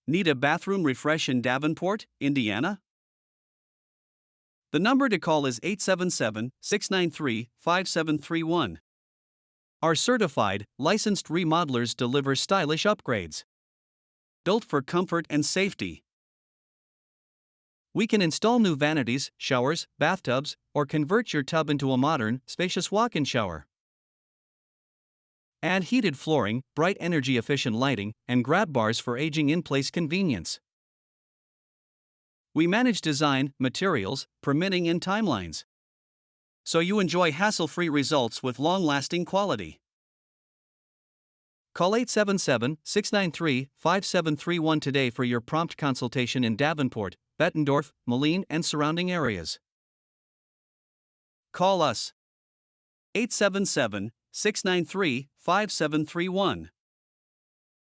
Need a bathroom refresh in Davenport, Indiana? The number to call is 877 693 5731. Our certified, licensed remodelers deliver stylish upgrades. Built for comfort and safety. We can install new vanities, showers, bathtubs, or convert your tub into a modern, spacious walk-in shower. Add heated flooring, bright energy-efficient lighting, and grab bars for aging in-place convenience. We manage design, materials, permitting, and timelines, so you enjoy hassle-free results with long-lasting quality. Call 877 693 5731 today for your prompt consultation in Davenport, Bettendorf, Moline, and surrounding areas. Call us 877 693 5731.